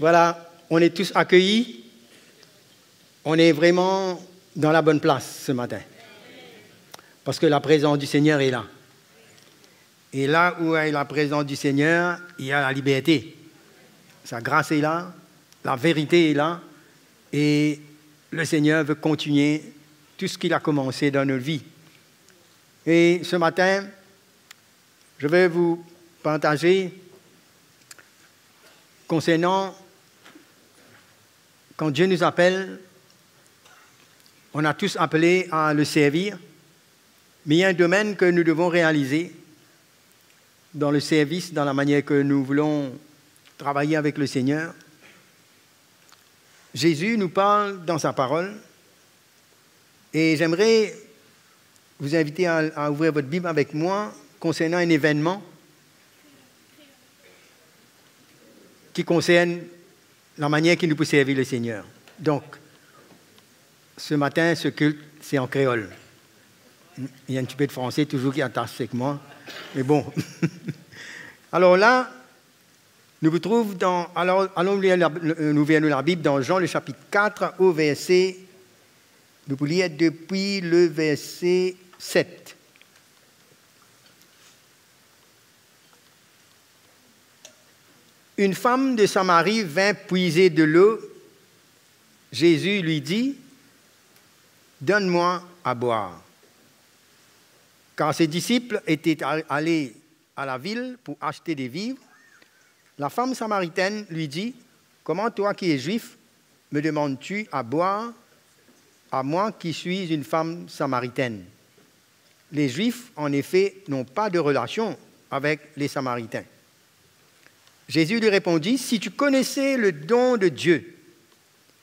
Voilà, on est tous accueillis. On est vraiment dans la bonne place ce matin. Parce que la présence du Seigneur est là. Et là où est la présence du Seigneur, il y a la liberté. Sa grâce est là, la vérité est là. Et le Seigneur veut continuer tout ce qu'il a commencé dans notre vie. Et ce matin, je vais vous partager concernant quand Dieu nous appelle, on a tous appelé à le servir, mais il y a un domaine que nous devons réaliser dans le service, dans la manière que nous voulons travailler avec le Seigneur. Jésus nous parle dans sa parole et j'aimerais vous inviter à ouvrir votre Bible avec moi concernant un événement qui concerne la manière qu'il nous peut servir le Seigneur. Donc, ce matin, ce culte, c'est en créole. Il y a un petit peu de français toujours qui attache avec moi, mais bon. Alors là, nous vous trouvons dans... Alors, allons nous lire la Bible dans Jean, le chapitre 4, au verset... Nous pouvons lire depuis le verset 7. Une femme de Samarie vint puiser de l'eau. Jésus lui dit, « Donne-moi à boire. » Car ses disciples étaient allés à la ville pour acheter des vivres. La femme samaritaine lui dit, « Comment toi qui es juif, me demandes-tu à boire, à moi qui suis une femme samaritaine ?» Les Juifs, en effet, n'ont pas de relation avec les Samaritains. Jésus lui répondit, « Si tu connaissais le don de Dieu,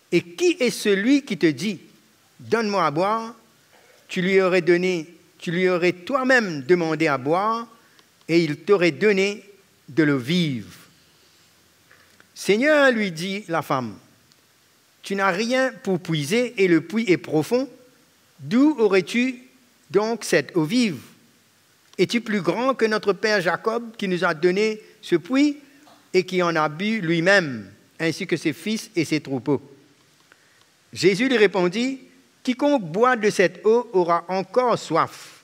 et qui est celui qui te dit, « Donne-moi à boire », tu lui aurais toi-même demandé à boire, et il t'aurait donné de l'eau vive. » « Seigneur, lui dit la femme, tu n'as rien pour puiser, et le puits est profond. D'où aurais-tu donc cette eau vive? Es-tu plus grand que notre père Jacob, qui nous a donné ce puits, et qui en a bu lui-même, ainsi que ses fils et ses troupeaux? Jésus lui répondit, « Quiconque boit de cette eau aura encore soif.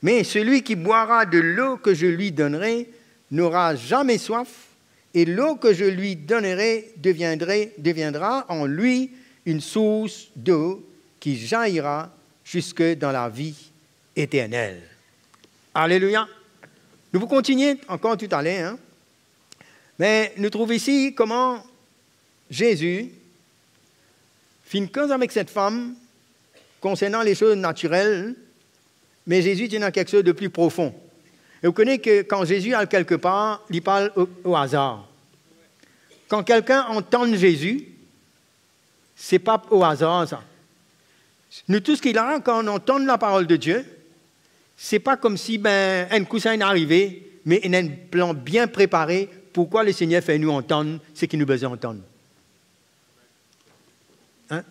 Mais celui qui boira de l'eau que je lui donnerai n'aura jamais soif, et l'eau que je lui donnerai deviendra en lui une source d'eau qui jaillira jusque dans la vie éternelle. » Alléluia. Nous vous continuons encore tout à l'heure, hein? Mais nous trouvons ici comment Jésus fait une cause avec cette femme concernant les choses naturelles, mais Jésus tient dans quelque chose de plus profond. Et vous connaissez que quand Jésus est quelque part, il parle au hasard. Quand quelqu'un entend Jésus, ce n'est pas au hasard, ça. Nous, tout ce qu'il a, quand on entend la parole de Dieu, ce n'est pas comme si un coussin est arrivé, mais il y a un plan bien préparé. Pourquoi le Seigneur fait nous entendre ce qu'il nous besoin d'entendre? Hein?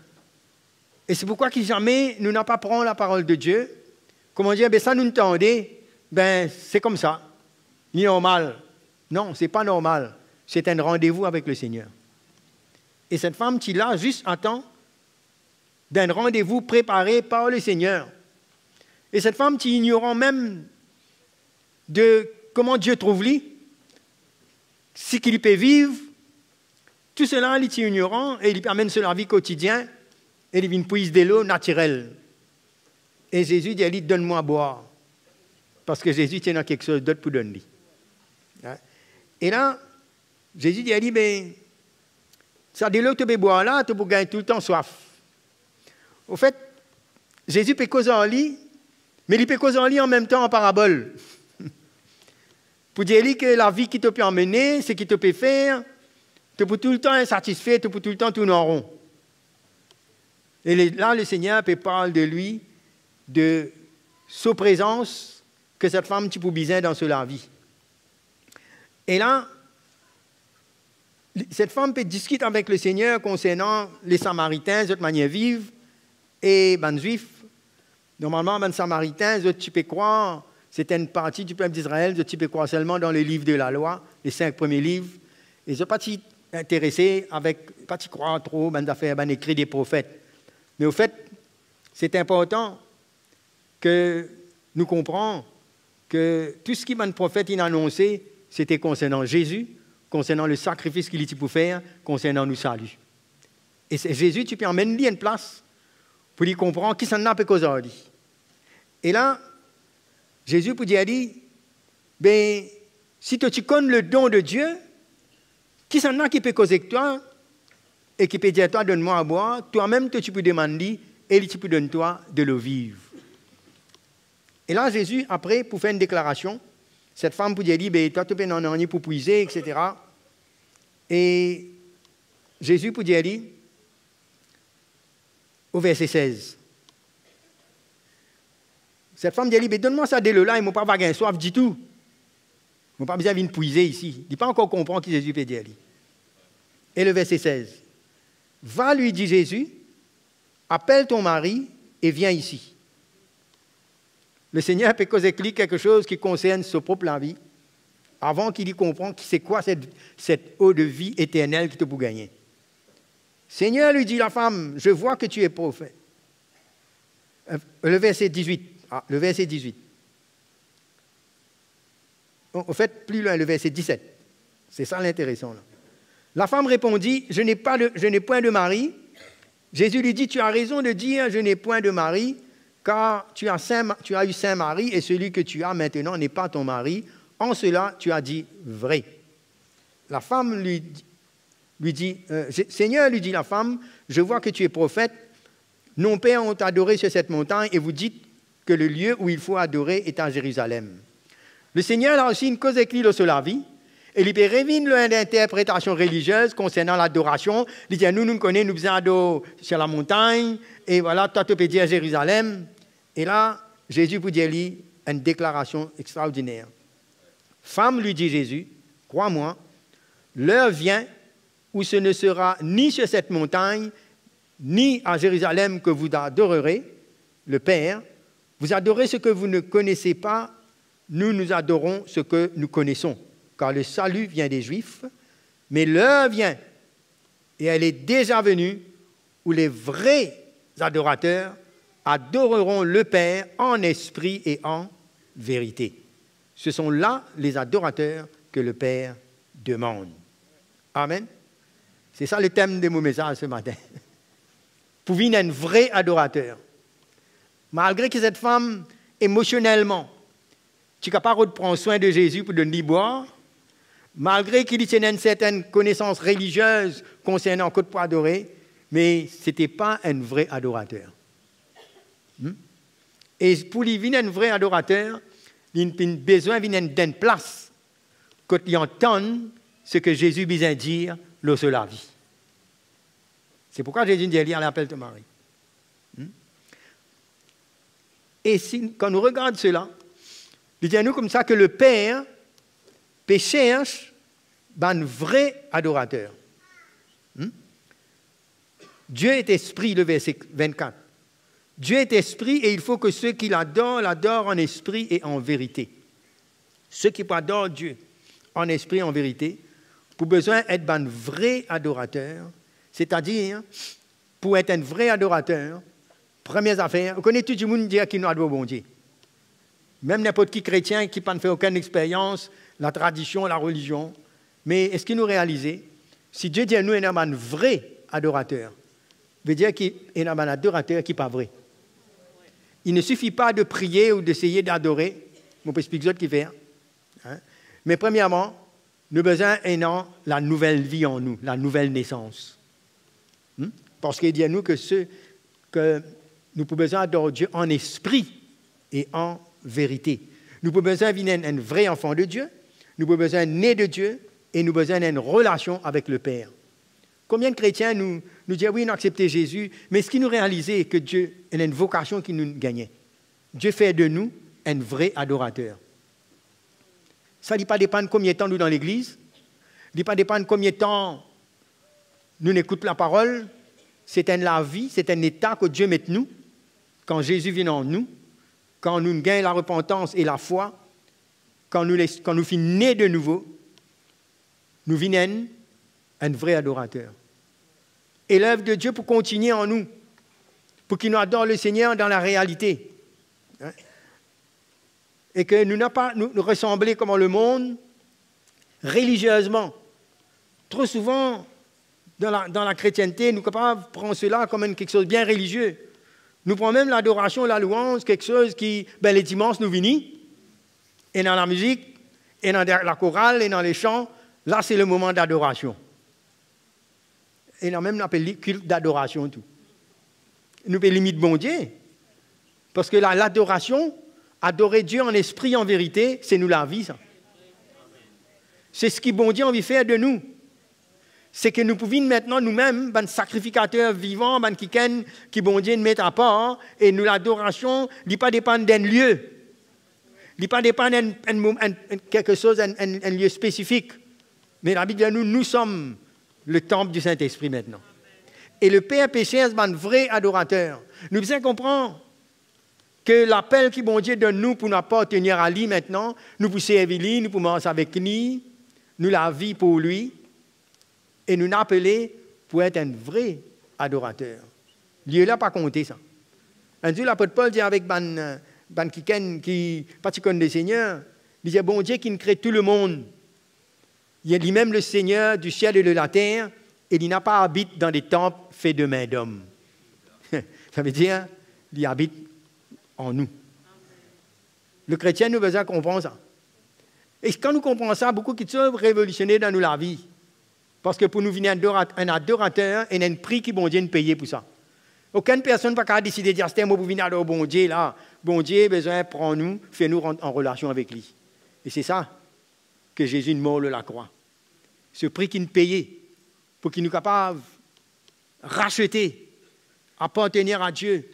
Et c'est pourquoi que jamais nous n'avons pas pris la parole de Dieu. Comment dire, ça nous entendez, c'est comme ça. Ni normal. Non, ce n'est pas normal. C'est un rendez-vous avec le Seigneur. Et cette femme qui là, juste attend d'un rendez-vous préparé par le Seigneur. Et cette femme qui ignorant même de comment Dieu trouve lui, ce qu'il peut vivre, tout cela, il est ignorant et il permet sur la vie quotidienne et il vient puiser de l'eau naturelle. Et Jésus dit, « Donne-moi à boire. » Parce que Jésus tient quelque chose d'autre pour donner. Et là, Jésus dit, ça de l'eau que tu peux boire là, tu peux gagner tout le temps soif. Au fait, Jésus peut causer en lui, mais il peut causer en lui en même temps en parabole. Pour dire que la vie qui te peut emmener, ce qui te peut faire, tu peux tout le temps être satisfait, tu peux tout le temps tourner en rond. Et là, le Seigneur peut parler de lui, de sa présence, que cette femme tu peux biser dans la vie. Et là, cette femme peut discuter avec le Seigneur concernant les Samaritains, de manière vive, et les Juifs. Normalement, les Samaritains, tu peux croire, c'était une partie du peuple d'Israël, tu peux croire seulement dans les livres de la loi, les 5 premiers livres. Et ce parti intéressé avec, pas t'y croire trop, ben affaires, ben écrit des prophètes. Mais au fait, c'est important que nous comprenions que tout ce qui ben prophète il a annoncé, c'était concernant Jésus, concernant le sacrifice qu'il était pour faire, concernant nous salut. Et c'est Jésus, tu peux emmener une place pour lui comprendre qui s'en a peu aujourd'hui. Et là, Jésus peut dire, ben, si tu connais le don de Dieu, qui s'en a qui peut causer avec toi et qui peut dire, toi, donne-moi à boire, toi-même, tu peux demander et tu peux donner toi de l'eau vive. Et là, Jésus, après, pour faire une déclaration, cette femme peut dire, ben, toi, tu peux en avoir pour puiser, etc. Et Jésus peut dire, au verset 16, cette femme dit, ben, donne-moi ça de l'eau là, ils ne m'ont pas avoir soif du tout. Ils n'ont pas besoin de venir puiser ici. Il ne pas encore comprendre qui Jésus peut dire. Et le verset 16, va, lui dit Jésus, appelle ton mari et viens ici. Le Seigneur peut causer quelque chose qui concerne sa propre vie, avant qu'il y comprenne c'est quoi cette eau de vie éternelle qui te peut gagner. Seigneur, lui dit la femme, je vois que tu es prophète. Le verset 18. Le verset 18. En fait, plus loin, le verset 17. C'est ça l'intéressant. Là. La femme répondit, je n'ai point de mari. Jésus lui dit, tu as raison de dire, je n'ai point de mari, car tu as eu Saint Marie, et celui que tu as maintenant n'est pas ton mari. En cela, tu as dit vrai. La femme lui dit, Seigneur, lui dit la femme, je vois que tu es prophète. Nos pères ont adoré sur cette montagne, et vous dites que le lieu où il faut adorer est à Jérusalem. Le Seigneur a aussi une cause écrite sur la vie, et il peut révéler l'interprétation religieuse concernant l'adoration. Il dit, nous connaissons, nous faisons adorer sur la montagne, et voilà, toi tu peux dire Jérusalem. Et là, Jésus vous dit une déclaration extraordinaire. Femme, lui dit Jésus, crois-moi, l'heure vient où ce ne sera ni sur cette montagne, ni à Jérusalem que vous adorerez le Père. Vous adorez ce que vous ne connaissez pas, nous adorons ce que nous connaissons, car le salut vient des Juifs, mais l'heure vient, et elle est déjà venue, où les vrais adorateurs adoreront le Père en esprit et en vérité. Ce sont là les adorateurs que le Père demande. Amen. C'est ça le thème de mon message ce matin. Pour venir un vrai adorateur. Malgré que cette femme, émotionnellement, tu es capable de prendre soin de Jésus pour donner boire, malgré qu'il y ait une certaine connaissance religieuse concernant ce pour adorer, mais ce n'était pas un vrai adorateur. Et pour lui venir un vrai adorateur, il a besoin d'une place quand il entend ce que Jésus a besoin de dire lors de la vie. C'est pourquoi Jésus dit, à l'appel de Marie. Et quand nous regardons cela, il dit à nous comme ça que le Père cherche un vrai adorateur. Dieu est esprit, le verset 24. Dieu est esprit et il faut que ceux qui l'adorent en esprit et en vérité. Ceux qui adorent Dieu en esprit et en vérité, pour besoin d'être un vrai adorateur, c'est-à-dire, pour être un vrai adorateur, première affaire, vous connaissez tout le monde dire qu'il nous adore bon Dieu. Même n'importe qui chrétien qui n'a fait aucune expérience, la tradition, la religion. Mais est-ce que nous réalisons, si Dieu dit à nous, il y a un vrai adorateur, veut dire qu'il y a un adorateur qui n'est pas vrai. Il ne suffit pas de prier ou d'essayer d'adorer. On peut expliquer ce qu'il fait. Mais premièrement, nous avons besoin de la nouvelle vie en nous, la nouvelle naissance. Parce qu'il dit à nous que nous pouvons besoin d'adorer Dieu en esprit et en vérité. Nous avons besoin d'un vrai enfant de Dieu, nous avons besoin né de Dieu et nous avons besoin d'une relation avec le Père. Combien de chrétiens nous disent oui, nous acceptons Jésus, mais est-ce qu'ils nous réalisent que Dieu a une vocation qui nous gagnait? Dieu fait de nous un vrai adorateur. Ça ne pas dépendre de combien de temps nous dans l'église, ça ne pas dépendre de combien de temps nous écoutons la parole. C'est la vie, c'est un état que Dieu met en nous, quand Jésus vient en nous, quand nous gagnons la repentance et la foi, quand nous finissons nés de nouveau, nous venons un vrai adorateur. Et l'œuvre de Dieu pour continuer en nous, pour qu'il nous adore le Seigneur dans la réalité. Hein? Et que nous n'avons pas nous ressembler comme le monde, religieusement. Trop souvent, dans la chrétienté, nous prendre cela comme quelque chose de bien religieux. Nous prenons même l'adoration, la louange, quelque chose qui, les dimanches, nous venons, et dans la musique, et dans la chorale, et dans les chants, là, c'est le moment d'adoration. Et là même, on appelle culte d'adoration, tout. Nous pouvons limiter bon Dieu, parce que l'adoration, adorer Dieu en esprit, en vérité, c'est nous la vie, ça. C'est ce que bon Dieu a envie de faire de nous. C'est que nous pouvons maintenant nous-mêmes, ben sacrificateurs vivants, ben qui bon Dieu nous met à part, et nous l'adoration, ne pas dépendre d'un lieu, ne pas dépendre de quelque chose, un lieu spécifique. Mais la Bible dit nous sommes le temple du Saint-Esprit maintenant. Et le Père péché est un vrai adorateur. Nous devons comprendre que l'appel que bon Dieu donne nous pour nous appartenir à lui maintenant, nous pour servir lui, nous pour manger avec lui, nous la vie pour lui, et nous appeler pour être un vrai adorateur. Dieu n'a pas compté ça. Un jour, l'apôtre Paul dit avec qui pratique des seigneurs, il disait bon Dieu qui nous crée tout le monde. Il est lui-même le Seigneur du ciel et de la terre, et il n'a pas habité dans des temples faits de mains d'hommes. Ça veut dire qu'il habite en nous. Le chrétien, nous besoin comprendre ça. Et quand nous comprenons ça, beaucoup de choses révolutionner dans nous la vie. Parce que pour nous venir un adorateur, il y a un prix qui bon Dieu nous paye pour ça. Aucune personne n'a pas décidé de dire c'est un mot pour venir adorer bon Dieu là. Bon Dieu a besoin de prendre nous, faire nous rentrer en relation avec lui. Et c'est ça que Jésus nous mord la croix. Ce prix qu'il nous paye pour qu'il nous capable de racheter, appartenir à Dieu,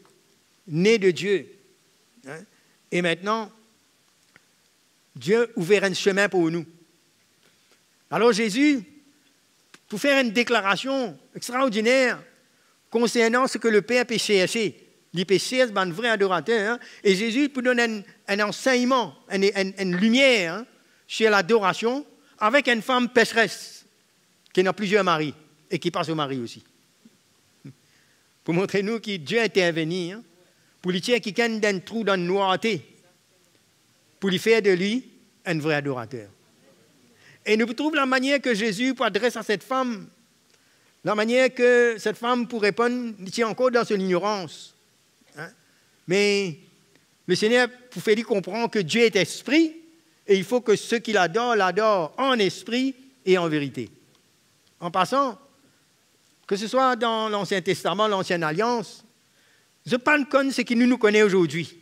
né de Dieu. Hein? Et maintenant, Dieu ouvert un chemin pour nous. Alors Jésus, pour faire une déclaration extraordinaire concernant ce que le Père peut chercher, les péchés, c'est un vrai adorateur, hein? Et Jésus pour donner un enseignement, une lumière hein, sur l'adoration, avec une femme pécheresse qui a plusieurs maris et qui passe au mari aussi. Pour montrer nous que Dieu est intervenu, hein, pour lui tirer quelqu'un d'un trou dans le noirté, pour lui faire de lui un vrai adorateur. Et nous trouvons la manière que Jésus peut adresser à cette femme, la manière que cette femme pour répondre, il tient encore dans son ignorance. Hein? Mais le Seigneur pour faire lui comprendre que Dieu est esprit, et il faut que ceux qui l'adorent en esprit et en vérité. En passant, que ce soit dans l'Ancien Testament, l'Ancienne Alliance, je ne sais pas ce qui nous connaît aujourd'hui.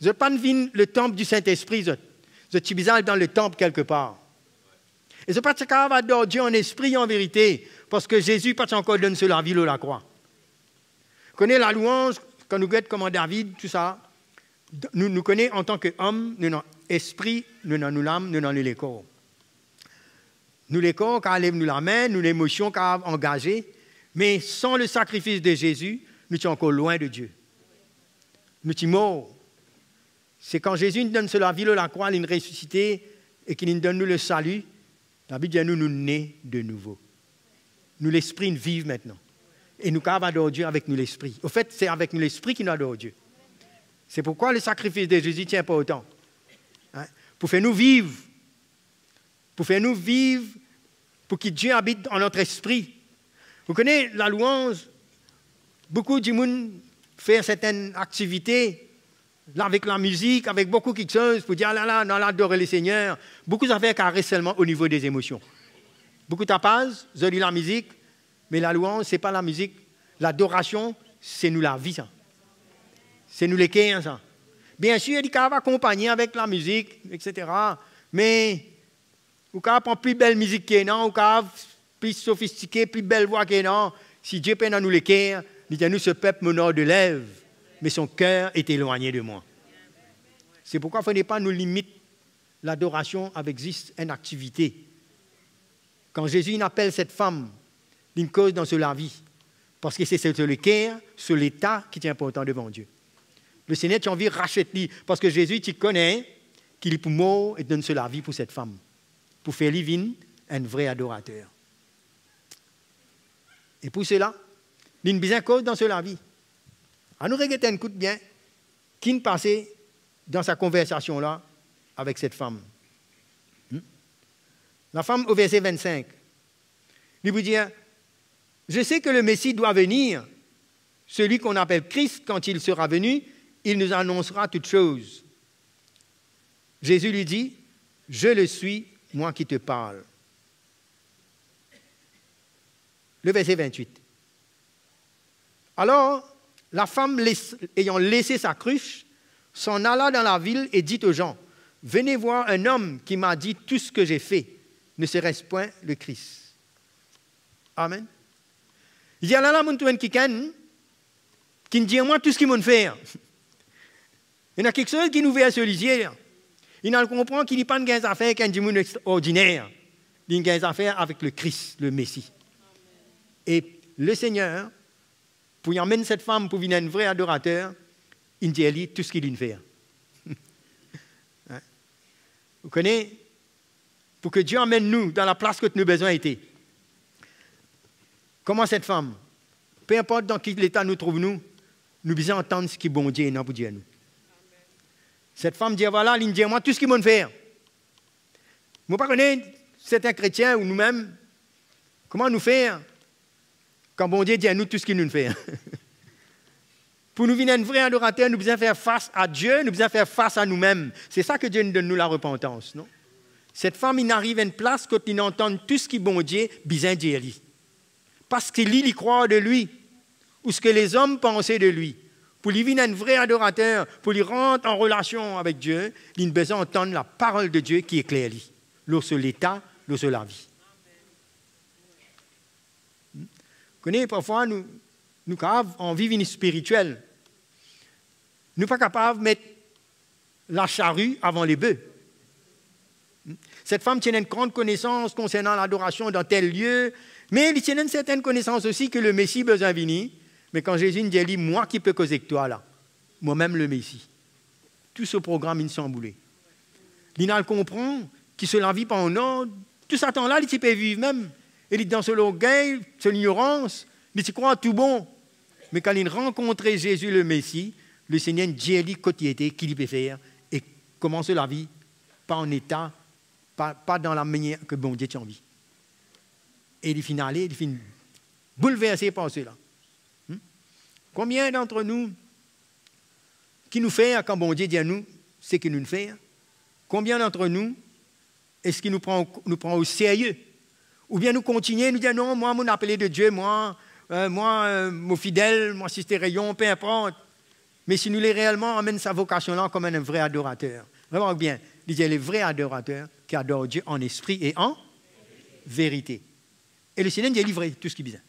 Je ne sais pas le temple du Saint-Esprit, je suis bizarre dans le temple quelque part. Et je ne sais pas si on va adorer Dieu en esprit et en vérité, parce que Jésus n'a pas encore donné sur la ville ou la croix. Vous connaissez la louange, quand nous guettons comme David, tout ça, nous connaissons en tant qu'hommes, nous avons esprit, nous avons l'âme, nous avons les corps. Nous les corps, quand lève nous la main, nous l'émotion, quand engagée, mais sans le sacrifice de Jésus, nous sommes encore loin de Dieu. Nous sommes morts. C'est quand Jésus nous donne sur la ville ou la croix, il nous ressuscité et qu'il nous donne nous le salut, la Bible dit nous nés de nouveau. Nous l'esprit nous vivons maintenant. Et nous pouvons adorer Dieu avec nous l'esprit. Au fait, c'est avec nous l'esprit qui nous adore Dieu. C'est pourquoi le sacrifice de Jésus tient pas autant. Hein? Pour faire nous vivre. Pour faire nous vivre, pour que Dieu habite en notre esprit. Vous connaissez la louange, beaucoup de monde fait certaines activités, là, avec la musique, avec beaucoup de choses, pour dire, là, adorer le Seigneur. Beaucoup d'affaires carrées seulement au niveau des émotions. Beaucoup de tapas, je dis la musique, mais la louange, ce n'est pas la musique. L'adoration, c'est nous la vie, ça. C'est nous les cœurs, ça. Bien sûr, il y a des accompagner avec la musique, etc. Mais, ou quand on prend plus belle musique qu'il y a, ou quand plus sophistiqué, plus belle voix qu'il y a, si Dieu peine à nous les cœurs, il dit à nous, ce peuple m'honore de lèvres, mais son cœur est éloigné de moi. C'est pourquoi il ne faut pas nous limiter l'adoration avec juste une activité. Quand Jésus appelle cette femme, il cause dans la vie, parce que c'est sur le cœur, sur l'état qui est important devant Dieu. Le Seigneur, tu as envie de racheter, parce que Jésus, tu connais qu'il est pour mort et donne la vie pour cette femme, pour faire vivre un vrai adorateur. Et pour cela, il y a besoin cause dans cela vie. À nous regarder un coup de bien qui ne passait dans sa conversation là avec cette femme. La femme au verset 25, il vous dit, je sais que le Messie doit venir, celui qu'on appelle Christ, quand il sera venu, il nous annoncera toutes choses. Jésus lui dit, je le suis, moi qui te parle. Le verset 28. Alors, la femme, ayant laissé sa cruche, s'en alla dans la ville et dit aux gens, venez voir un homme qui m'a dit tout ce que j'ai fait. Ne serait-ce point le Christ? Amen. Il y a là mon tour qui me dit à moi tout ce qu'il m'a fait. Il y a quelque chose qui nous fait se liser. Il comprend qu'il n'y a pas de affaire avec un monde extraordinaire. Il y a des affaires avec le Christ, le Messie. Et le Seigneur, pour y emmener cette femme pour devenir un vrai adorateur, il dit à lui tout ce qu'il lui fait. Vous connaissez? Pour que Dieu emmène nous dans la place que nos besoins étaient. Comment cette femme, peu importe dans quel état nous trouvons, nous devons entendre ce qui est bon Dieu et non pour Dieu à nous. Cette femme dit, voilà, il dit à moi tout ce qu'il m'a fait. Moi, pas connaître certains chrétiens ou nous-mêmes, comment nous faire quand bon Dieu dit à nous tout ce qu'il nous fait. Pour nous venir un vrai adorateur, nous devons faire face à Dieu, nous devons faire face à nous-mêmes. C'est ça que Dieu nous donne, nous, la repentance, non? Cette femme, il arrive à une place quand il entend tout ce qui est bon Dieu, bien Dieu. Parce qu'il il croit de lui, ou ce que les hommes pensaient de lui. Pour lui venir un vrai adorateur, pour lui rentrer en relation avec Dieu, il a besoin d'entendre la parole de Dieu qui éclaire lui, lorsque l'état, lorsque la vie. Vous connaissez, parfois, nous avons envie de vie spirituelle. Nous ne sommes pas capables de mettre la charrue avant les bœufs. Cette femme tient une grande connaissance concernant l'adoration dans tel lieu, mais elle tient une certaine connaissance aussi que le Messie a besoin de venir. Mais quand Jésus dit, moi qui peux causer que toi là, moi-même le Messie, tout ce programme, il s'emboulé. L'Inal comprend qu'il se la vit pas en ordre, tout ça temps là, il peut vivre même. Il est dans ce orgueil, cette ignorance, il se croit tout bon. Mais quand il rencontre Jésus le Messie, le Seigneur dit à lui quotidien qu'il peut faire et commence la vie, pas en état, pas dans la manière que bon Dieu t'a envie. Et il finit bouleversé par cela. Combien d'entre nous qui nous fait quand bon Dieu dit à nous, c'est qu'il nous fait? Combien d'entre nous est-ce qu'il nous prend au sérieux? Ou bien nous continuons, nous disons non, moi, mon appelé de Dieu, moi, mon fidèle, moi, si c'était rayon, peu importe. Mais si nous les réellement emmène sa vocation-là comme un vrai adorateur. Vraiment bien, il dit les vrais adorateurs qui adorent Dieu en esprit et en vérité. Et le Seigneur dit livré tout ce qui est besoin.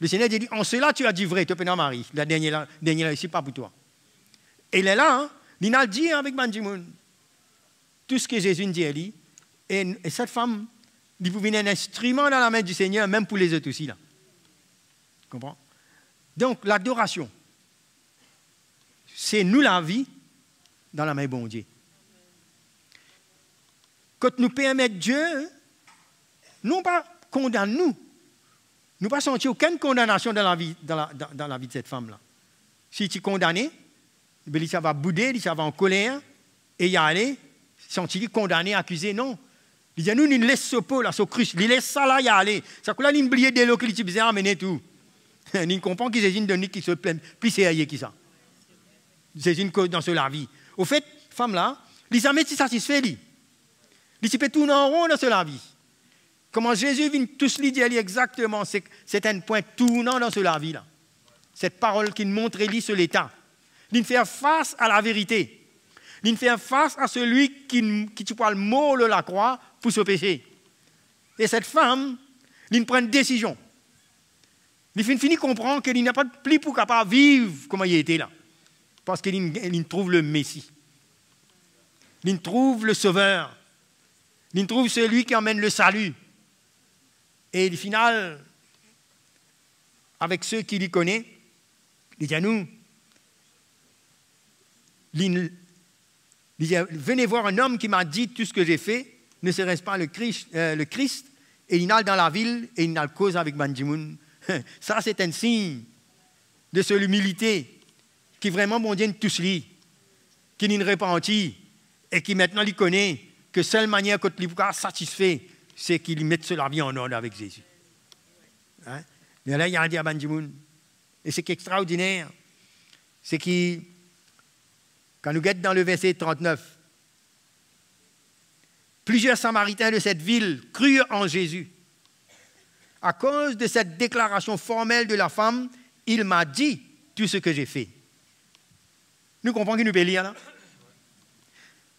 Le Seigneur dit, en cela tu as dit vrai, tu peux Marie, la dernière ici, pas pour toi. Et il est là, hein, il a dit avec Benjamin, tout ce que Jésus dit à lui, et cette femme, il vous venir un instrument dans la main du Seigneur, même pour les autres aussi, là. Tu comprends? Donc, l'adoration, c'est nous la vie dans la main de bon Dieu. Quand nous permettons Dieu, non pas condamne nous, nous pas sentir aucune condamnation dans la vie de cette femme-là. Si tu es condamné, ça va bouder, ça va en colère, et y aller, sentir condamné, accusé, non. Il dit, nous, il laisse ce pot là, ce cruche, il laisse ça là, y aller. Ça que là, il oublie des lots qu'il dit, amener tout. Il comprend qu'il s'agit de qui se plaint, plus sérieux qui ça. C'est une cause dans la vie. Au fait, femme là, il jamais si satisfait, lui. Il s'y fait tourner en rond dans la vie. Comment Jésus vient tous lui dire exactement, c'est un point tournant dans la vie là. Cette parole qui montre lui sur l'état. Il fait face à la vérité. Il fait face à celui qui tu parles mort de la croix pour se pécher. Et cette femme, il prend une décision. Il finit comprendre qu'il n'a pas de plus pour capable de vivre comme il était là. Parce qu'il trouve le Messie. Il trouve le Sauveur. Il trouve celui qui emmène le salut. Et au final, avec ceux qui l'y connaissent, il dit à nous, il dit, venez voir un homme qui m'a dit tout ce que j'ai fait, ne serait-ce pas le Christ, et il n'a dans la ville, et il n'a le cause avec Benjamin, Ça, c'est un signe de son humilité, qui vraiment, bon Dieu, nous tous lui, qui nous repentit, et qui maintenant, il connaît que seule manière que lui soit satisfait, c'est qu'il mette la vie en ordre avec Jésus. Hein? Et là, il y a un diable du monde. Et ce qui est extraordinaire, c'est que, quand nous guettons dans le verset 39, plusieurs Samaritains de cette ville crurent en Jésus. À cause de cette déclaration formelle de la femme, il m'a dit tout ce que j'ai fait. Nous comprenons qu'il nous peut lire là.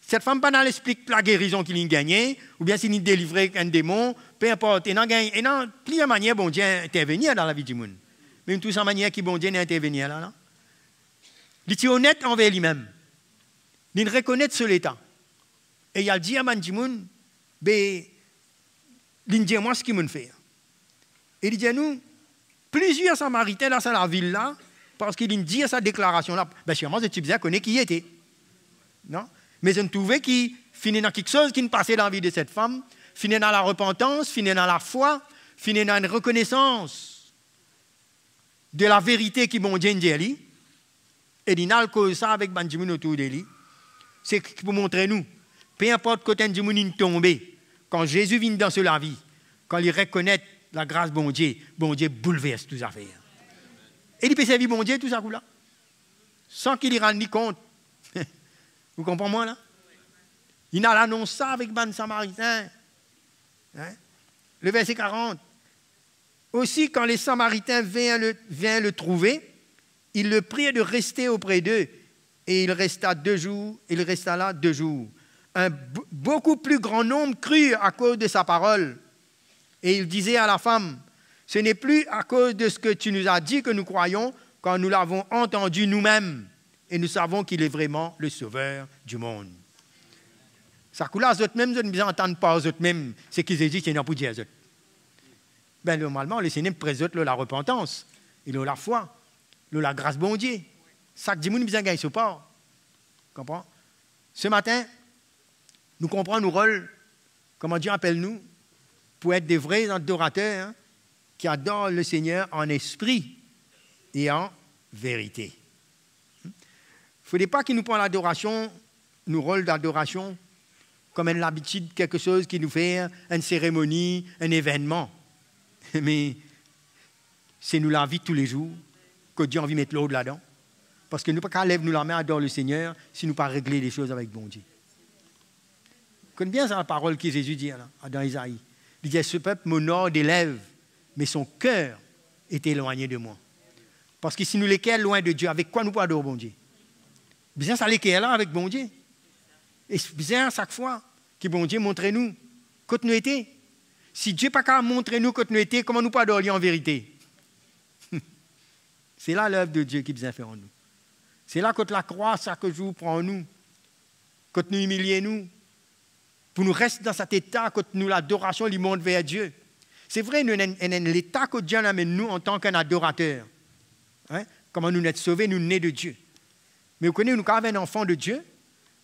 Cette femme, pas dans l'esprit la guérison qu'il a gagnée, ou bien s'il a délivré un démon, peu importe. Il y a plusieurs manières, bon Dieu, d'intervenir dans la vie du monde. Même toute sa manière qui bon Dieu d'intervenir là. Il est honnête envers lui-même. Il reconnaît sur l'état. Et il a dit à du monde, il dit moi ce qu'il m'a fait. Et il dit à nous, plusieurs Samaritains dans la ville là, parce qu'il dit sa déclaration là, sûrement c'est bien connaît qui il était. Non? Mais je ne trouvais qu'il finit dans quelque chose qui ne passait dans la vie de cette femme, finit dans la repentance, finit dans la foi, finit dans une reconnaissance de la vérité qui bon Dieu dit. Et il n'a cause ça avec Benjamin autour de lui. C'est pour montrer nous, peu importe côté du monde est tombé, quand Jésus vient dans la vie, quand il reconnaît la grâce bon Dieu bouleverse toutes les affaires. Et il peut servir bon Dieu tout ça là, sans qu'il y rende ni compte. Vous comprenez moi là? Il a annoncé ça avec Ben Samaritain. Hein? Le verset 40. Aussi, quand les Samaritains vinrent le trouver, ils le prirent de rester auprès d'eux. Et il resta là 2 jours. Beaucoup plus grand nombre crurent à cause de sa parole. Et il disait à la femme, ce n'est plus à cause de ce que tu nous as dit que nous croyons, quand nous l'avons entendu nous-mêmes. Et nous savons qu'il est vraiment le sauveur du monde. Ça coule à eux-mêmes, nous n'entendons pas aux eux-mêmes, c'est qu'ils disent qu'il n'y a pas pour dire à eux. Ben, normalement, le Seigneur présente la repentance, et la foi, la grâce bon Dieu. Ça que dit, nous besoin de gagner ce pas. Comprends? Ce matin, nous comprenons nos rôles, comment Dieu appelle nous, pour être des vrais adorateurs qui adorent le Seigneur en esprit et en vérité. Il ne faudrait pas qu'il nous prenne l'adoration, nos rôles d'adoration, comme une habitude, quelque chose qui nous fait une cérémonie, un événement. Mais c'est nous la vie de tous les jours, que Dieu a envie de mettre l'autre là-dedans. Parce que nous ne pouvons pas lever nous la main à le Seigneur si nous ne pouvons pas régler les choses avec bon Dieu. Vous connaissez bien la parole que Jésus dit là, dans Isaïe. Il dit, ce peuple m'honore des lèvres, mais son cœur est éloigné de moi. Parce que si nous l'équerons loin de Dieu, avec quoi nous pouvons adorer bon Dieu? Bien ça l'équerre là avec bon Dieu. Et c'est bien chaque fois que bon Dieu montre-nous quand nous étions. Si Dieu n'a pas montré nous quand nous étions, comment nous pouvons adorer en vérité? C'est là l'œuvre de Dieu qui vient faire en nous. C'est là que la croix, chaque jour, prend en nous. Quand nous humilions nous, pour nous rester dans cet état, quand nous l'adoration lui monte vers Dieu. C'est vrai, nous avons l'état que Dieu amène nous en tant qu'un adorateur. Hein? Comment nous sommes sauvés, nous nés de Dieu. Mais vous connaissez, nous avons un enfant de Dieu,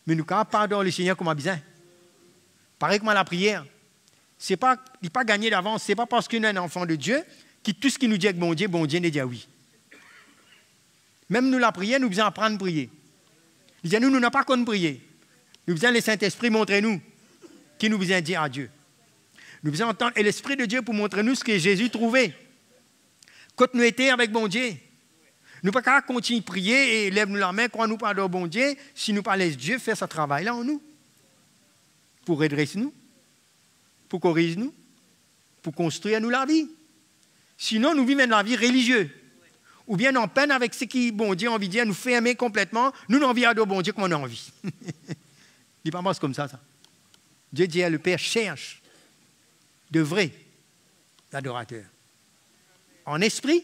mais nous n'avons pas adorer le Seigneur comme besoin. Pareil comme la prière. Il n'est pas gagné d'avance. Ce n'est pas parce qu'on est un enfant de Dieu que tout ce qui nous dit avec bon Dieu nous dit oui. Même nous, la prière, nous devons apprendre à prier. Il dit, nous n'avons pas qu'on prier. Nous devons le Saint-Esprit montrer nous qui nous besoin dire à Dieu. Nous devons entendre et l'Esprit de Dieu pour montrer nous ce que Jésus trouvait. Quand nous étions avec bon Dieu, nous ne pouvons pas continuer à prier et lève-nous la main, crois-nous pas dans bon Dieu, si nous ne laissons pas Dieu faire ce travail-là en nous. Pour redresser nous, pour corriger nous, pour construire nous la vie. Sinon, nous vivons la vie religieuse. Ou bien en peine avec ce qui, bon Dieu, a envie de dire, nous fait aimer complètement, nous n'avons envie de bon Dieu comme on a envie. Il n'est pas comme ça. Dieu dit, le Père cherche de vrais adorateurs. En esprit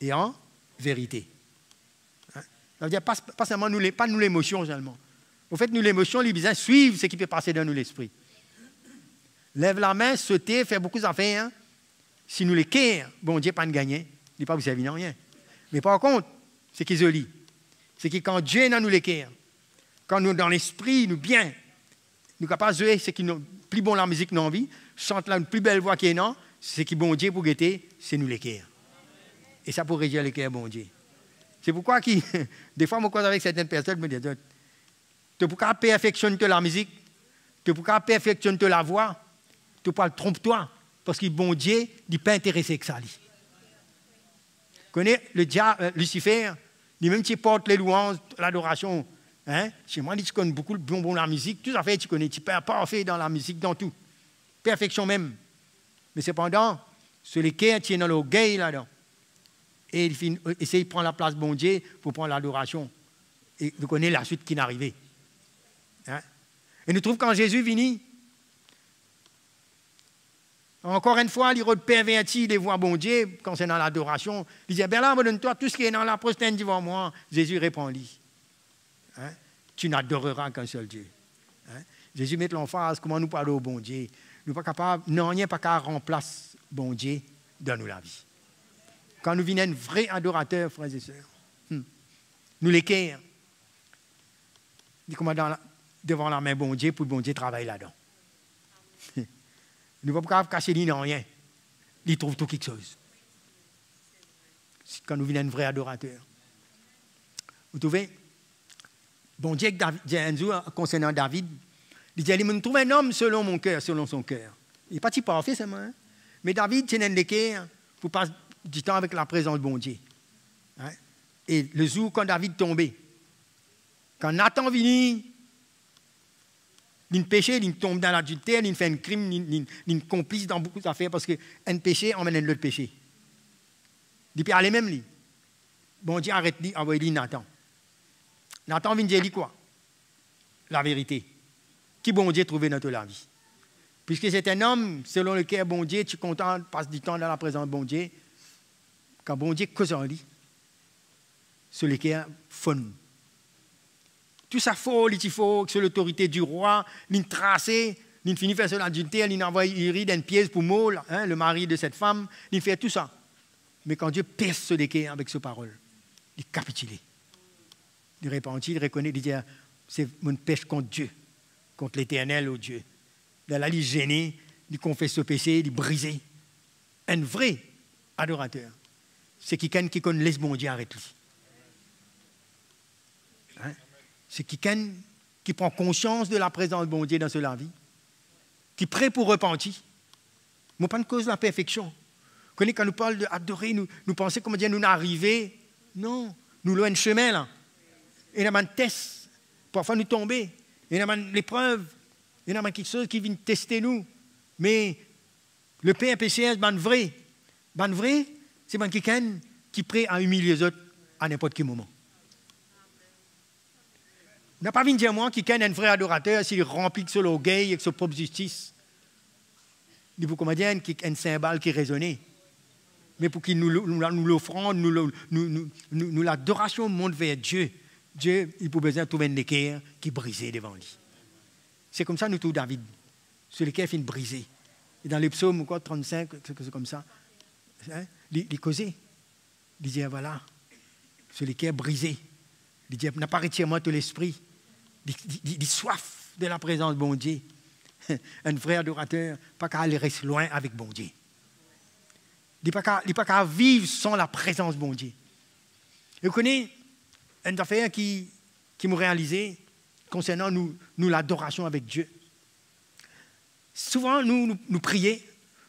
et en vérité. Hein? Ça veut dire pas seulement pas nous l'émotion seulement. Au fait, nous l'émotion, les besoins suivent ce qui peut passer dans nous l'esprit. Lève la main, sauter, faire beaucoup d'affaires. Hein? Si nous les querons, bon Dieu pas de gagner. Il n'est pas vous servir rien. Mais par contre, ce qui est joli, c'est que quand Dieu est dans nous les cœurs, quand nous dans l'esprit, nous bien, nous sommes capables de jouer ce qui nous plus bon la musique nous envie, chante la plus belle voix qui est non, Ce qui est bon Dieu pour guetter, c'est nous les cœurs. Et ça pour régir les cœurs, bon Dieu. C'est pourquoi des fois, moi, quand avec certaines personnes, je me dis, tu peux pas perfectionner la musique, tu peux pas perfectionner la voix, tu peux pas le tromper-toi, parce que bon Dieu n'est pas intéressé que ça. Tu connais le diable, Lucifer, lui-même qui porte les louanges, l'adoration. Hein? Chez moi, tu connais beaucoup le bon la musique, tout à fait, tu connais, tu es parfait dans la musique, dans tout. Perfection même. Mais cependant, ce les cœurs tiennent dans l'orgueil là-dedans. Et il essaie de prendre la place bon Dieu pour prendre l'adoration. Et vous connaissez la suite qui est arrivée. Hein? Et nous trouvons quand Jésus vient, encore une fois, il pervertit les voix bon Dieu quand c'est dans l'adoration. Il dit, ben là, donne-toi tout ce qui est dans la prosterne devant moi. Jésus répond-lui, hein? Tu n'adoreras qu'un seul Dieu. Hein? Jésus met l'emphase, comment nous parlons au bon Dieu. Nous ne sommes pas capables, non, rien pas qu'à remplacer bon Dieu dans nos la vie. Quand nous venons un vrai adorateur, frères et sœurs, nous les cœurs, nous sommes devant la main bon Dieu pour que bon Dieu travaille là-dedans. Nous ne pouvons pas cacher ni rien. Il trouve tout quelque chose. Quand nous venons un vrai adorateur. Vous trouvez? Bon Dieu, un jour, concernant David, il dit, il trouve un homme selon mon cœur, selon son cœur. Il n'est pas si parfait, c'est moi. Hein? Mais David tient un cœur pour passer du temps avec la présence de bon Dieu. Hein? Et le jour quand David tombait, quand Nathan vient, il péché, il tombe dans l'adultère, il fait un crime, il complice dans beaucoup d'affaires parce qu'un péché emmène un autre péché. Il peut aller même lui. Bon Dieu arrête lui, envoie-lui Nathan. Nathan vient dire quoi? La vérité. Qui bon Dieu trouvé dans la vie? Puisque c'est un homme, selon le cœur bon Dieu, tu es content, passe du temps dans la présence de bon Dieu. Quand bon Dieu cause en lui, sur le cœur fun. Tout ça faux, il faut, sur l'autorité du roi, il tracé, il finit faire son adultère, il envoie une pièce pour Maul, hein, le mari de cette femme, il fait tout ça. Mais quand Dieu perce ce cœur avec ses paroles, il capitule. Il repentit, il reconnaît, il dit, c'est mon péché contre Dieu, contre l'éternel, au Dieu. Là, il est gêné, il confesse ce péché, il est brisé. Un vrai adorateur, c'est quelqu'un qui connaît laisse bon Dieu arrête lui. Hein? C'est quelqu'un qui prend conscience de la présence de bon Dieu dans sa vie, qui est prêt pour repentir. Mais pas de cause de la perfection. Quand nous parlons d'adorer, nous pensons comment dire, nous arriver. Non, nous avons un chemin là. Il y a un test. Parfois nous tomber. Il y a l'épreuve. Il y a quelque chose qui vient tester nous. Mais le Père péché, c'est vrai. C'est vrai, c'est quelqu'un qui est prêt à humilier les autres à n'importe quel moment. On n'a pas vu dire moi quelqu'un est un vrai adorateur s'il remplit de son orgueil et de sa propre justice. Il faut comment dire un cymbale qui résonne. Mais pour qu'il nous l'offrande, nous l'adoration monte vers Dieu. Dieu, il peut besoin de trouver un équerre qui est brisé devant lui. C'est comme ça nous tous David. Sur l'équerre finit brisé. Et dans les psaumes 35, c'est comme ça. Hein? Il causait. Il disait voilà, sur l'équerre brisé. Il dit n'a pas retiré moi tout l'esprit. Il soif de la présence de bon Dieu. Un vrai adorateur, pas qu'à aller rester loin avec bon Dieu. Il n'est pas qu'à vivre sans la présence de bon Dieu. Et vous connaissez une affaire qui m'a réalisé concernant nous l'adoration avec Dieu. Souvent, nous prions,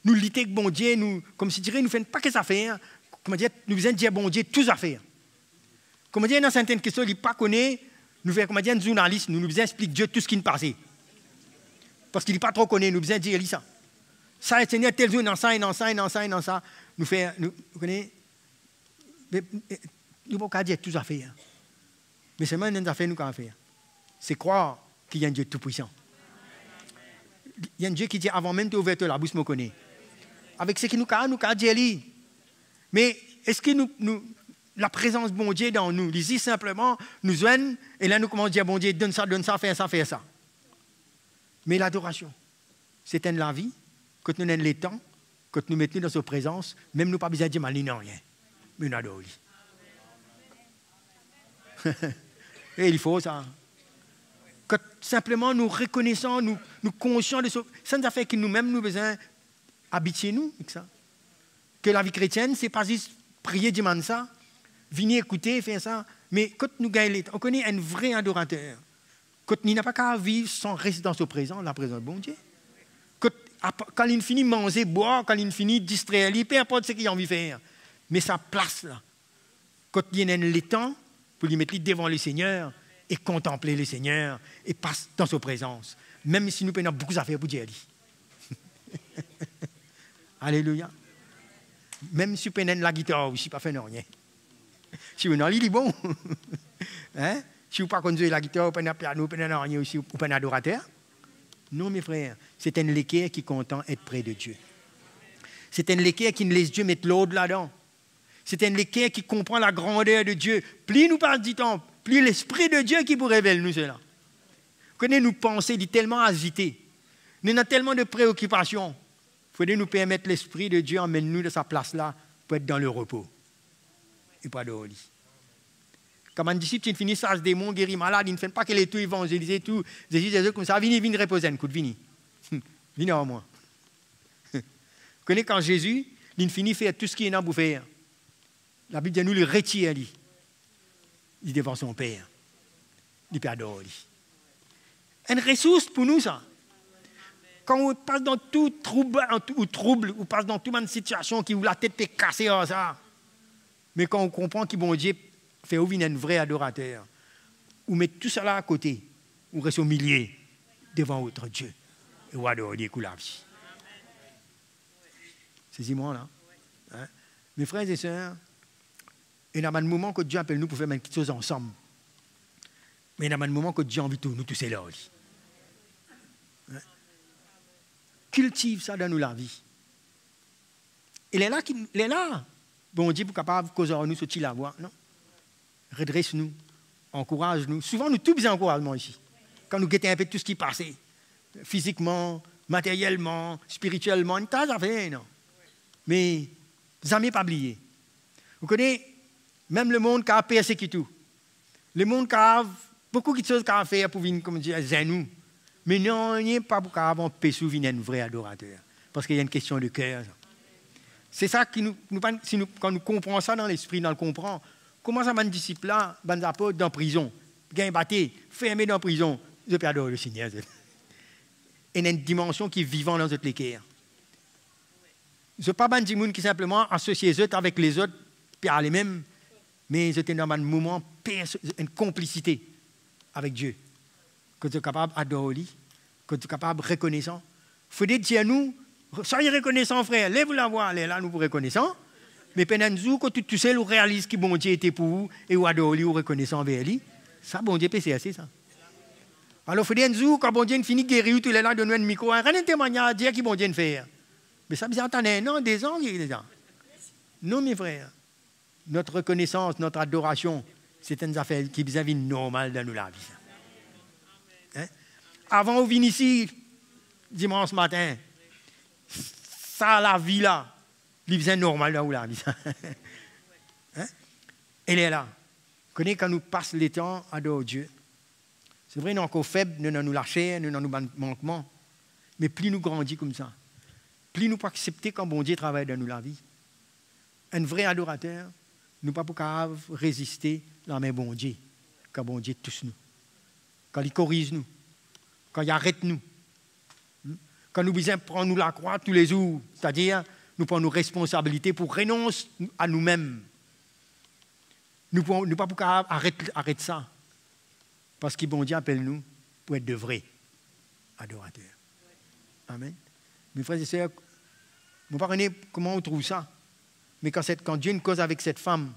nous luttons avec bon Dieu, comme si dirait, nous faisons pas que ça faire. Comment dire, nous besoin de dire bon Dieu tout à faire. Comment dire, dans certaines questions, il n'est pas connu, nous faisons, comment dire, un journaliste, nous besoin d'expliquer Dieu tout ce qui nous passe. Parce qu'il n'est pas trop connu, nous besoin de dire ça. Ça, le Seigneur, tel jour, dans ça, et dans ça, et dans ça, et dans ça. Nous connaissez, nous ne pouvons pas dire tout à faire. Mais c'est même une affaire nous qu'à faire. C'est croire qu'il y a un Dieu tout-puissant. Il y a un Dieu qui dit avant même d'ouvrir la bouche, me connaît. Avec ce qui nous a dit. Mais est-ce que la présence de bon Dieu dans nous, ici simplement, nous joignent, et là nous commençons à dire bon Dieu, donne ça, fais ça, fais ça. Mais l'adoration, c'est la vie, quand nous avons les temps, quand nous mettons dans sa présence, même nous pas besoin de dire mal, non, rien. Mais nous adorons. Et il faut ça. Quand simplement nous reconnaissons, nous conscients de ça, ça nous a fait que nous-mêmes nous besoin habitiez nous avec ça. Que la vie chrétienne, ce n'est pas juste prier, demander ça, venir écouter, faire ça. Mais quand nous gagnons, on connaît un vrai adorateur. Quand il n'a pas qu'à vivre sans résidence au présent, la présence de bon Dieu. Quand il finit de manger, boire, quand il finit de distraire, peu importe ce qu'il a envie de faire. Mais sa place là, quand il y a le temps pour lui mettre devant le Seigneur et contempler le Seigneur et passer dans sa présence. Même si nous prenons beaucoup d'affaires pour Dieu. Alléluia. Même si vous prenez la guitare, je ne suis pas fait rien. Si vous n'avez pas bon. Hein? Si vous ne pouvez pas conduire la guitare, vous prenez le piano, vous prenez rien aussi, vous prenez adorateur. Non, mes frères, c'est un l'équerre qui est content d'être près de Dieu. C'est un l'équerre qui ne laisse Dieu mettre l'ordre là-dedans. C'est un l'équerre qui comprend la grandeur de Dieu. Plus nous parlons du temps, plus l'Esprit de Dieu qui vous révèle nous cela. Connaissez nous penser, il est tellement agité. Nous avons tellement de préoccupations. Il faudrait nous permettre l'Esprit de Dieu emmène nous de sa place là pour être dans le repos. Et pas dehors. Comme un disciple qui finit ça, démon, guérit malade, il ne fait pas qu'il est tout évangélisé, tout. Jésus comme ça, venez reposer un coup de vini. Venez en moi. Vous connaissez quand Jésus, il finit faire tout ce qu'il est dans pour faire. La Bible dit nous le retire, il est devant son Père. Il perd d'or. Une ressource pour nous, ça. Quand on passe dans tout trouble, on passe dans toute une situation qui où la tête est cassée, ça. Mais quand on comprend que bon Dieu fait ouvrir un vrai adorateur, on met tout ça là à côté, on reste au milieu devant autre Dieu. Et on adore Dieu la vie. C'est moi là. Hein? Mes frères et sœurs, il y a un moment que Dieu appelle nous pour faire quelque chose ensemble. Mais il y a un moment que Dieu a envie de nous tous là. Hein? Cultive ça dans nous la vie. Il est là. Bon Dieu pour capable de causer nous sortir la voie, non? Redresse-nous, encourage-nous. Souvent, nous tous besoin d'encouragement ici. Quand nous guettons un peu tout ce qui passe, physiquement, matériellement, spirituellement, une tas d'affaires, non? Mais, jamais pas oublier. Vous connaissez, même le monde qui a persécuté tout. Le monde qui a beaucoup de choses à faire pour venir, comme dire, nous. Mais non, il n'y a pas pour qu'avant Pessou vienne un vrai adorateur. Parce qu'il y a une question de cœur. C'est ça qui quand nous comprenons ça dans l'esprit, dans le comprend. Comment ça, mes disciples là, mes apôtres dans la prison, gagnent batté, fermés dans la prison, je peux adorer le Seigneur. Il y a une dimension qui est vivante dans notre équerre. Ce n'est pas des gens qui simplement associent les autres avec les autres, puis à les mêmes, mais c'était dans un moment, une complicité avec Dieu. Que tu es capable d'adorer, que tu es capable de reconnaissant. Il faut dire à nous, soyez reconnaissants, frère, lève la voix, là, nous vous reconnaissons. Mais pendant que tu sais, vous réalisez que bon Dieu était pour vous et vous adorez, vous reconnaissez envers lui, ça, bon Dieu, c'est assez ça. Alors, il faut dire quand bon Dieu finit de guérir, tu es là, donne un micro, rien de témoignage à dire que bon Dieu fait. Mais ça, vous entendez, non, des ans, non, mes frères. Notre reconnaissance, notre adoration, c'est une affaire qui est bien normale dans nous la vie. Hein? Avant, vous venez ici, dimanche matin, ça, la vie là, il est bien normal dans la vie. Hein? Elle est là. Vous connaissez quand nous passons le temps à adorer Dieu. C'est vrai, nous sommes encore faibles, nous avons la chair, nous avons nos manquements. Mais plus nous grandissons comme ça, plus nous pouvons accepter quand bon Dieu travaille dans nous la vie. Un vrai adorateur, nous ne pouvons pas résister à la main bon Dieu. Quand bon Dieu touche nous. Quand il corrige nous. Quand il arrête nous. Quand nous besoin prendre nous la croix tous les jours. C'est-à-dire, nous prenons nos responsabilités pour renoncer à nous-mêmes. Nous ne pouvons pas arrêter ça. Parce que bon Dieu appelle nous pour être de vrais adorateurs. Amen. Mes frères et sœurs, vous ne comprenez pas comment on trouve ça. Mais quand Dieu ne cause avec cette femme,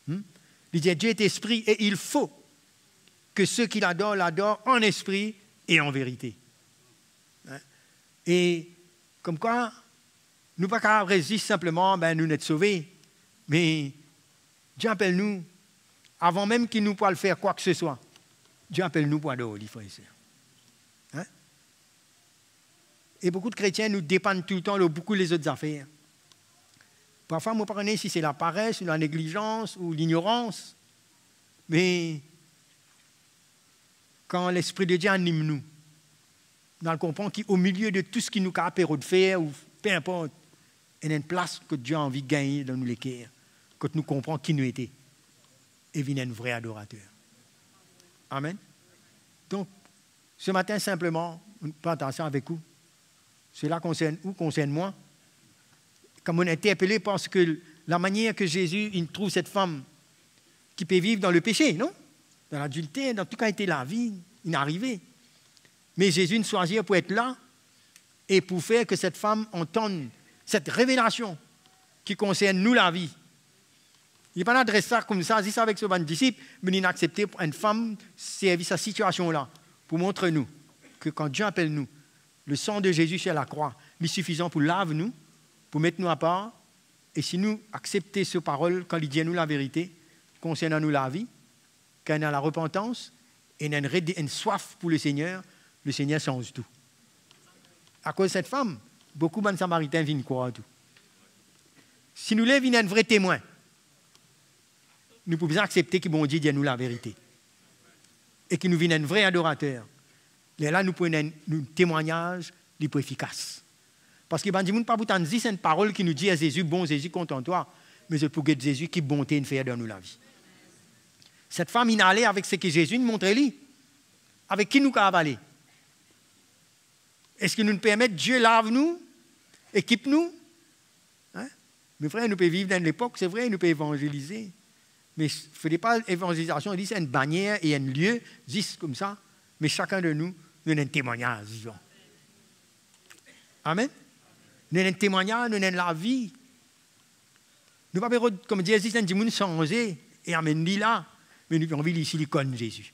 il dit Dieu est esprit et il faut que ceux qui l'adorent, l'adorent en esprit et en vérité. Et comme quoi, nous ne pouvons pas résister simplement, nous n'êtes sauvés. Mais Dieu appelle nous, avant même qu'il nous puisse faire quoi que ce soit, Dieu appelle nous pour adorer, frères et sœurs. Hein? Et beaucoup de chrétiens nous dépendent tout le temps de beaucoup les autres affaires. Parfois, vous ne sais pas si c'est la paresse, ou la négligence, ou l'ignorance. Mais quand l'Esprit de Dieu anime nous, on comprend qu'au milieu de tout ce qui nous capable de faire, ou peu importe. Il y a une place que Dieu a envie de gagner dans nous les cœurs, quand nous comprenons qui nous étions. Et venir un vrai adorateur. Amen. Donc, ce matin, simplement, pas attention avec vous. Cela concerne moi. Comme on est interpellé parce que la manière que Jésus il trouve cette femme qui peut vivre dans le péché, non? Dans l'adultère, dans tout cas, était la vie, il est arrivé. Mais Jésus nous choisit pour être là et pour faire que cette femme entende cette révélation qui concerne nous la vie. Il n'est pas adressé ça comme ça, dit ça avec ce bon disciple, mais il a accepté pour une femme servir sa situation-là, pour montrer nous que quand Dieu appelle nous, le sang de Jésus sur la croix, il est suffisant pour laver nous, pour mettre nous à part, et si nous acceptons ces paroles, quand il dit à nous la vérité, concernant nous la vie, quand il y a la repentance, et il y a une soif pour le Seigneur change tout. À cause de cette femme, beaucoup de Samaritains viennent croire tout. Si nous les venons un vrai témoin, nous pouvons accepter que bon Dieu dit à nous la vérité. Et que nous venons un vrai adorateur. Et là, nous prenons un témoignage les plus efficace. Parce que ne pas vous dire c'est une parole qui nous dit à Jésus, bon Jésus, contente-toi, mais c'est pour que Jésus qui bonté nous fait dans nous la vie. Cette femme, il allait avec ce que Jésus nous montrait lui. Avec qui nous cavaler. Est-ce que nous nous permettons Dieu lave nous, équipe nous? Hein? Mes frères, nous pouvons vivre dans l'époque, c'est vrai, nous pouvons évangéliser. Mais il ne faudrait pas l'évangélisation, c'est une bannière et un lieu, juste comme ça. Mais chacun de nous, nous avons un témoignage, disons. Amen. Nous avons un témoignage, nous avons la vie. Nous ne pouvons pas, comme Jésus dit, nous changer et amener là. Mais nous avons envie ici l'icône de Jésus.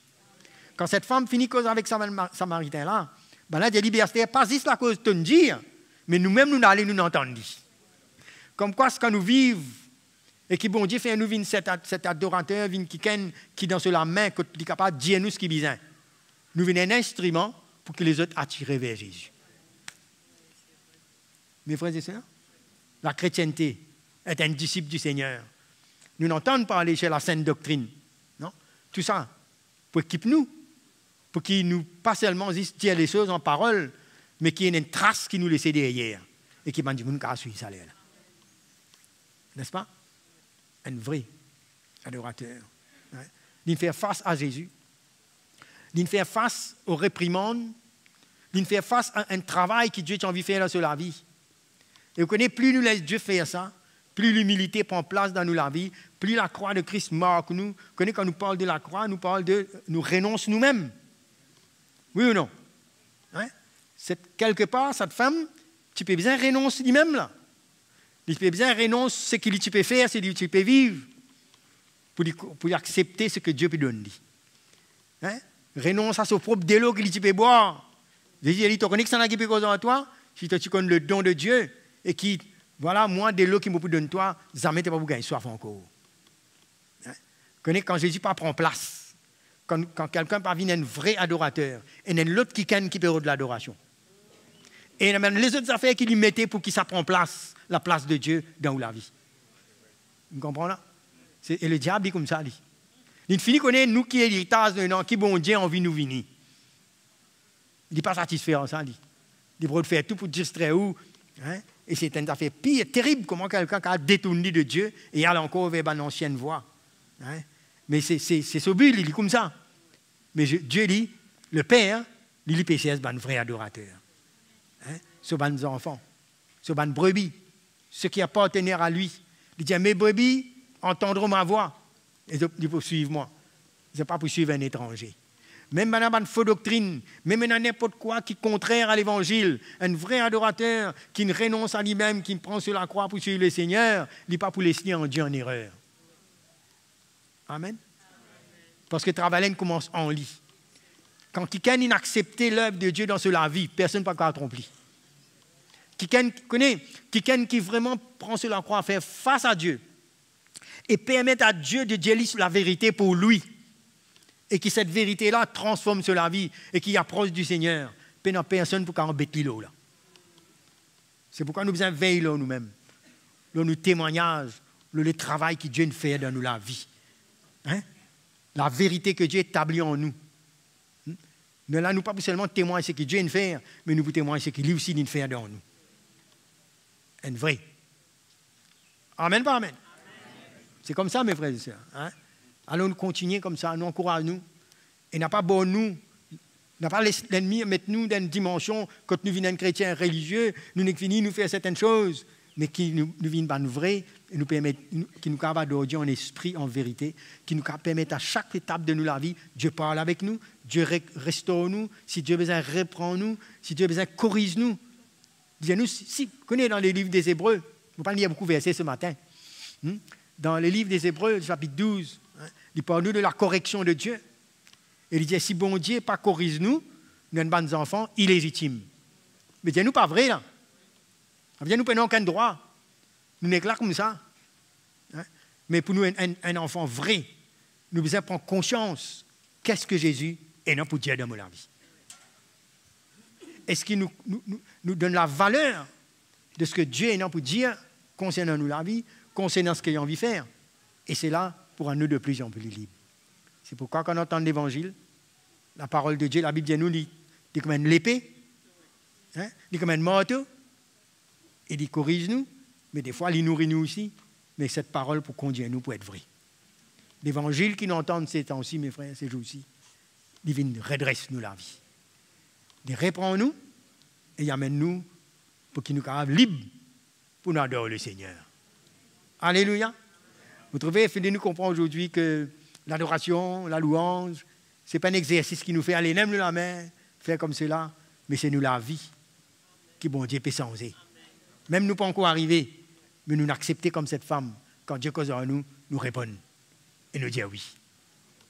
Quand cette femme finit cause avec Samaritain là, ben là, des libertés, pas juste la cause de dire, mais nous-mêmes, nous allons nous entendre. Comme quoi, ce que nous vivons, et qui, bon Dieu, fait nous vivre cet adorateur, qui dans la main, qui est capable de dire nous ce qui est besoin. Nous venons un instrument pour que les autres attirent vers Jésus. Mes frères et sœurs, la chrétienté est un disciple du Seigneur. Nous n'entendons pas parler chez la sainte doctrine. Non? Tout ça, pour équiper nous, pour qu'il nous, pas seulement dire les choses en parole, mais qu'il y ait une trace qui nous laisse derrière. Et qui m'a dit, nous avons suivi ça là. N'est-ce pas? Un vrai adorateur. Il fait face à Jésus. Il fait face aux réprimandes. Il fait face à un travail que Dieu a envie de faire sur la vie. Et vous connaissez, plus nous laissons Dieu faire ça, plus l'humilité prend place dans la vie, plus la croix de Christ marque nous. Vous connaissez, quand nous parlons de la croix, nous parlons de nous renoncer nous-mêmes. Oui ou non? Hein? Quelque part, cette femme, tu peux bien renoncer lui-même là. Tu peux bien renoncer ce que tu peux faire, ce que tu peux vivre, pour accepter ce que Dieu peut donner. Hein? Renonce à son propre délo que tu peux boire. Jésus dit, tu connais que ça n'a qui peut causer à toi, si tu connais le don de Dieu, et qui, voilà, moi, de l'eau qui me peut donner toi, jamais tu ne vas pas gagner soif encore. Hein? Quand Jésus pas prend place, quand quelqu'un parvient à un vrai adorateur, et il y a l'autre qui peut de l'adoration. Et même les autres affaires qu'il lui mettait pour qu'il prenne place, la place de Dieu dans la vie. Vous comprenez là? Et le diable est comme ça. Il finit connaître nous qui est l'héritage de nous, qui bon Dieu envie nous venir. Il n'est pas satisfait en ça. Il veut faire tout pour distraire où. Hein? Et c'est une affaire pire, terrible, comment quelqu'un qui a détourné de Dieu et aller encore vers une ancienne voie. Hein? Mais c'est ce but, il est comme ça. Mais Dieu dit, le Père, il est PCS, un vrai adorateur. Hein? Ce ban enfants, ce ban brebis, ceux qui appartenaient à lui. Il dit, mes brebis entendront ma voix. Et ils vont suivre moi. Ils ne sont pas pour suivre un étranger. Même dans une fausse doctrine, même dans n'importe quoi qui est contraire à l'évangile, un vrai adorateur qui ne renonce à lui-même, qui ne prend sur la croix pour suivre le Seigneur, il n'est pas pour laisser en Dieu en erreur. Amen. Parce que le travail commence en lui. Quand quelqu'un n'a accepté l'œuvre de Dieu dans sa vie, personne ne peut pas tromper. Quelqu'un qui vraiment prend sur la croix à faire face à Dieu et permet à Dieu de dire la vérité pour lui et que cette vérité-là transforme sur la vie et qui approche du Seigneur. Personne ne peut embêter l'eau là. C'est pourquoi nous devons veiller là nous-mêmes. Là, nous témoignage, le travail que Dieu nous fait dans nous la vie. Hein? La vérité que Dieu établit en nous. Mais là, nous ne pas seulement témoigner ce que Dieu nous fait, mais nous témoignons ce qu'il aussi nous fait dans nous. être vrai. Amen, pas amen. C'est comme ça, mes frères et sœurs. Hein? Allons nous continuer comme ça, nous encourageons. Et n'a pas bon nous, n'a pas laissé l'ennemi mettre nous dans une dimension, quand nous venons chrétiens religieux, nous n'avons fini nous faire certaines choses, mais qui nous viennent par nous vrai, et nous permettent, qui nous capable d'audier en esprit, en vérité, qui nous permettent à chaque étape de nous la vie, Dieu parle avec nous, Dieu restaure nous, si Dieu a besoin reprend nous, si Dieu a besoin corrige nous. Dis-nous, si vous connaissez dans les livres des Hébreux, je ne vais pas lire beaucoup de versets ce matin, dans les livres des Hébreux, chapitre 12, il parle nous de la correction de Dieu. Et il dit, si bon Dieu pas corrige nous, nous sommes des enfants illégitimes. Mais dis-nous pas vrai, là. Nous prenons aucun droit. Nous sommes là comme ça. Mais pour nous, un enfant vrai, nous devons prendre conscience qu'est-ce que Jésus est non pour Dieu dans la vie. Est-ce qu'il nous donne la valeur de ce que Dieu est non pour dire concernant nous la vie, concernant ce qu'il a envie de faire. Et c'est là pour nous de plus en plus libres. C'est pourquoi quand on entend l'Évangile, la parole de Dieu, la Bible nous dit comme une l'épée, dit comme un marteau, et il corrige nous, mais des fois il nourrit nous aussi, mais cette parole pour conduire nous pour être vrai. L'Évangile qui nous entend ces temps-ci, mes frères, ces jours-ci, il vient redresse nous la vie. Il reprend nous et il amène nous pour qu'il nous rende libres pour nous adorer le Seigneur. Alléluia. Vous trouvez, il nous comprendre aujourd'hui que l'adoration, la louange, ce n'est pas un exercice qui nous fait aller lève la main, faire comme cela, mais c'est nous la vie qui, bon Dieu, peut changer. Même nous pas encore arriver, mais nous l'accepter comme cette femme. Quand Dieu cause en nous, nous répondons et nous dire oui.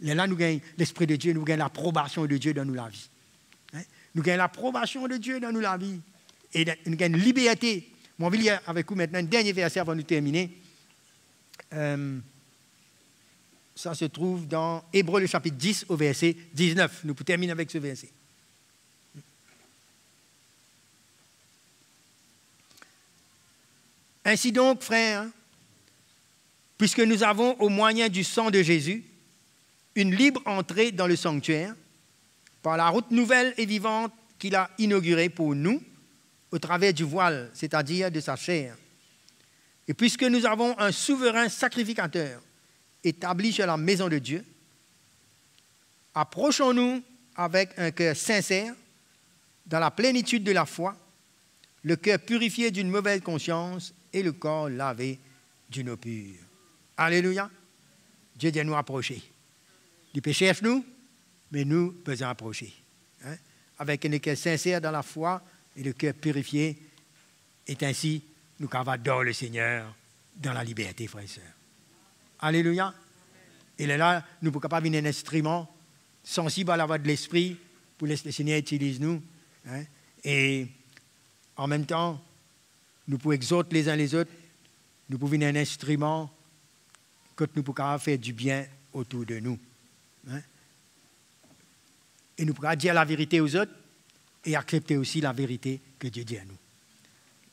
Et là, nous gagnons l'Esprit de Dieu, nous gagnons l'approbation de Dieu dans nous la vie. Nous gagnons l'approbation de Dieu dans nous la vie. Et nous gagnons liberté. Moi, je vais lire avec vous maintenant un dernier verset avant de terminer. Ça se trouve dans Hébreux, le chapitre 10, au verset 19. Nous pouvons terminer avec ce verset. Ainsi donc, frères, puisque nous avons au moyen du sang de Jésus une libre entrée dans le sanctuaire, par la route nouvelle et vivante qu'il a inaugurée pour nous, au travers du voile, c'est-à-dire de sa chair. Et puisque nous avons un souverain sacrificateur établi sur la maison de Dieu, approchons-nous avec un cœur sincère, dans la plénitude de la foi, le cœur purifié d'une mauvaise conscience et le corps lavé d'une eau pure. Alléluia. Dieu dit nous approcher. Du péché nous, mais nous devons approcher. Avec un cœur sincère dans la foi et le cœur purifié, et ainsi nous pouvons adorer le Seigneur dans la liberté, frères et sœurs. Alléluia. Et là, nous ne pouvons pas venir un instrument sensible à la voix de l'Esprit pour laisser le Seigneur utilise nous. Et en même temps, nous pouvons exhorter les uns les autres, nous pouvons venir un instrument que nous pouvons faire du bien autour de nous. Et nous pouvons dire la vérité aux autres et accepter aussi la vérité que Dieu dit à nous.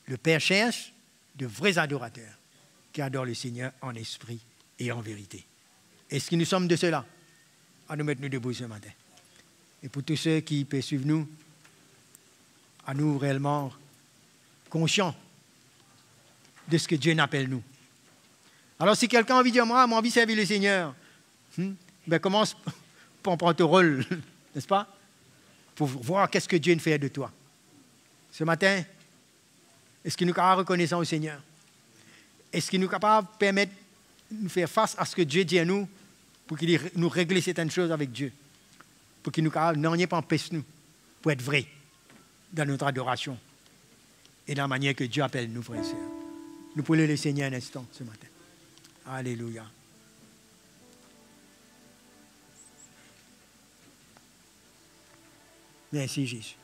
Le Père cherche de vrais adorateurs qui adorent le Seigneur en esprit et en vérité. Est-ce que nous sommes de ceux-là? À nous mettre nous debout ce matin. Et pour tous ceux qui peuvent suivre nous, à nous réellement conscients de ce que Dieu appelle nous. Alors si quelqu'un a envie de dire, moi, j'ai envie de servir le Seigneur, ben commence par prendre ton rôle, n'est-ce pas? Pour voir qu'est-ce que Dieu fait de toi. Ce matin, est-ce qu'il nous est capable de reconnaître au Seigneur? Est-ce qu'il nous est capable de permettre de nous faire face à ce que Dieu dit à nous pour qu'il nous règle certaines choses avec Dieu? Pour qu'il nous n'en pas empêche nous pour être vrai dans notre adoration et dans la manière que Dieu appelle nous, frères et sœurs. Nous pouvons le Seigneur un instant ce matin. Alléluia. Merci Jésus.